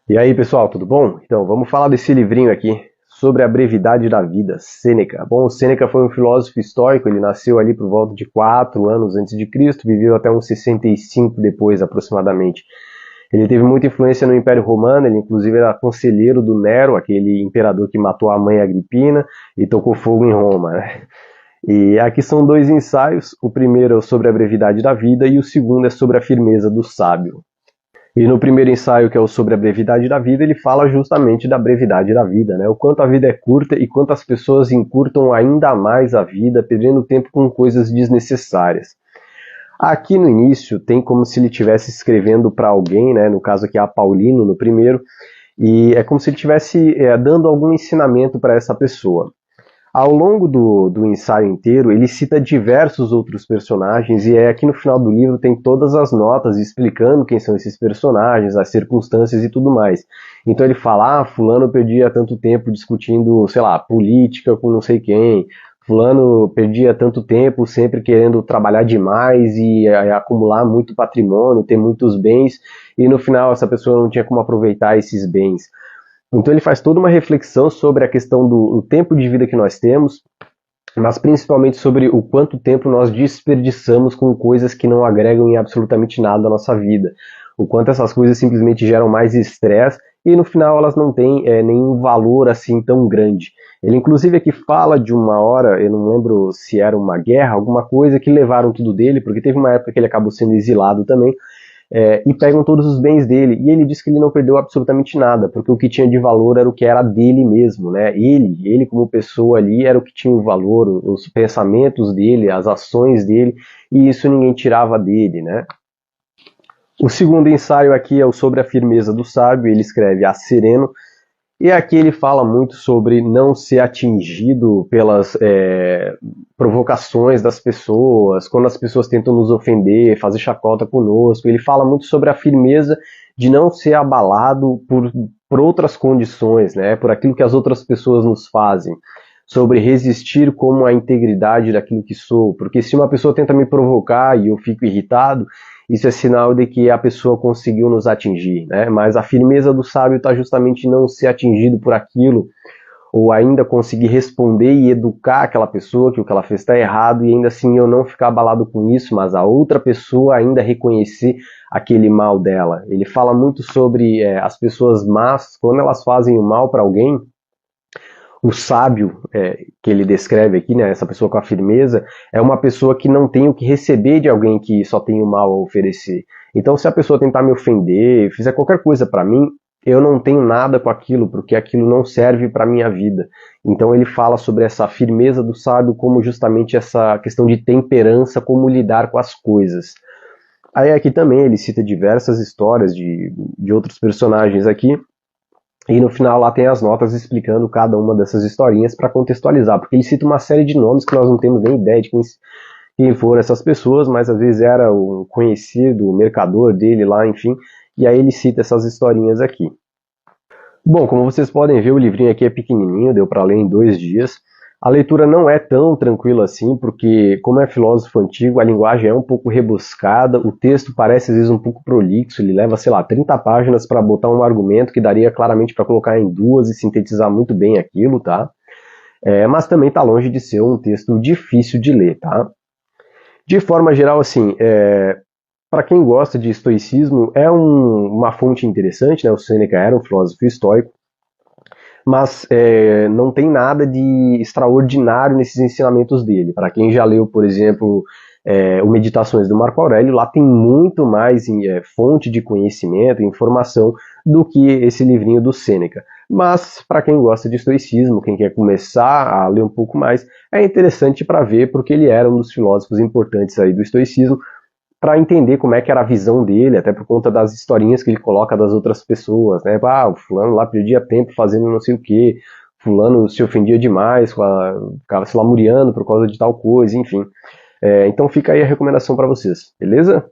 E aí, pessoal, tudo bom? Então, vamos falar desse livrinho aqui, sobre a brevidade da vida, Sêneca. Bom, o Sêneca foi um filósofo estoico, ele nasceu ali por volta de 4 anos antes de Cristo, viveu até uns 65 depois, aproximadamente. Ele teve muita influência no Império Romano, ele inclusive era conselheiro do Nero, aquele imperador que matou a mãe Agripina e tocou fogo em Roma, né? E aqui são dois ensaios, o primeiro é sobre a brevidade da vida e o segundo é sobre a firmeza do sábio. E no primeiro ensaio, que é o sobre a brevidade da vida, ele fala justamente da brevidade da vida, né? O quanto a vida é curta e quanto as pessoas encurtam ainda mais a vida, perdendo tempo com coisas desnecessárias. Aqui no início tem como se ele estivesse escrevendo para alguém, né? No caso aqui a Paulino, no primeiro, e é como se ele estivesse dando algum ensinamento para essa pessoa. Ao longo do ensaio inteiro, ele cita diversos outros personagens e aqui no final do livro tem todas as notas explicando quem são esses personagens, as circunstâncias e tudo mais. Então ele fala, fulano perdia tanto tempo discutindo, sei lá, política com não sei quem, fulano perdia tanto tempo sempre querendo trabalhar demais e acumular muito patrimônio, ter muitos bens, e no final essa pessoa não tinha como aproveitar esses bens. Então ele faz toda uma reflexão sobre a questão do tempo de vida que nós temos, mas principalmente sobre o quanto tempo nós desperdiçamos com coisas que não agregam em absolutamente nada à nossa vida. O quanto essas coisas simplesmente geram mais estresse e no final elas não têm nenhum valor assim tão grande. Ele inclusive aqui fala de uma hora, eu não lembro se era uma guerra, alguma coisa que levaram tudo dele, porque teve uma época que ele acabou sendo exilado também, e pegam todos os bens dele. E ele diz que ele não perdeu absolutamente nada, porque o que tinha de valor era o que era dele mesmo, né? Ele como pessoa ali era o que tinha o valor, os pensamentos dele, as ações dele, e isso ninguém tirava dele, né? O segundo ensaio aqui é o sobre a firmeza do sábio. Ele escreve a sereno, e aqui ele fala muito sobre não ser atingido pelas provocações das pessoas, quando as pessoas tentam nos ofender, fazer chacota conosco. Ele fala muito sobre a firmeza de não ser abalado por outras condições, né? Por aquilo que as outras pessoas nos fazem. Sobre resistir como a integridade daquilo que sou. Porque se uma pessoa tenta me provocar e eu fico irritado, isso é sinal de que a pessoa conseguiu nos atingir, né? Mas a firmeza do sábio está justamente em não ser atingido por aquilo, ou ainda conseguir responder e educar aquela pessoa que o que ela fez está errado, e ainda assim eu não ficar abalado com isso, mas a outra pessoa ainda reconhecer aquele mal dela. Ele fala muito sobre as pessoas más, quando elas fazem o mal para alguém. O sábio que ele descreve aqui, né, essa pessoa com a firmeza, é uma pessoa que não tem o que receber de alguém que só tem o mal a oferecer. Então, se a pessoa tentar me ofender, fizer qualquer coisa para mim, eu não tenho nada com aquilo, porque aquilo não serve para minha vida. Então, ele fala sobre essa firmeza do sábio como justamente essa questão de temperança, como lidar com as coisas. Aí aqui também ele cita diversas histórias de outros personagens aqui, e no final lá tem as notas explicando cada uma dessas historinhas para contextualizar, porque ele cita uma série de nomes que nós não temos nem ideia de quem foram essas pessoas, mas às vezes era um conhecido, o mercador dele lá, enfim, e aí ele cita essas historinhas aqui. Bom, como vocês podem ver, o livrinho aqui é pequenininho, deu para ler em 2 dias. A leitura não é tão tranquila assim, porque como é filósofo antigo, a linguagem é um pouco rebuscada, o texto parece às vezes um pouco prolixo, ele leva, sei lá, 30 páginas para botar um argumento que daria claramente para colocar em 2 e sintetizar muito bem aquilo, tá? Mas também está longe de ser um texto difícil de ler, tá? De forma geral, assim, para quem gosta de estoicismo, é uma fonte interessante, né? O Sêneca era um filósofo estoico, mas não tem nada de extraordinário nesses ensinamentos dele. Para quem já leu, por exemplo, o Meditações do Marco Aurélio, lá tem muito mais fonte de conhecimento, informação, do que esse livrinho do Sêneca. Mas, para quem gosta de estoicismo, quem quer começar a ler um pouco mais, é interessante para ver, porque ele era um dos filósofos importantes aí do estoicismo, para entender como é que era a visão dele, até por conta das historinhas que ele coloca das outras pessoas, né? O fulano lá perdia tempo fazendo não sei o que, fulano se ofendia demais, ficava se lamuriando por causa de tal coisa, enfim. Então fica aí a recomendação para vocês, beleza?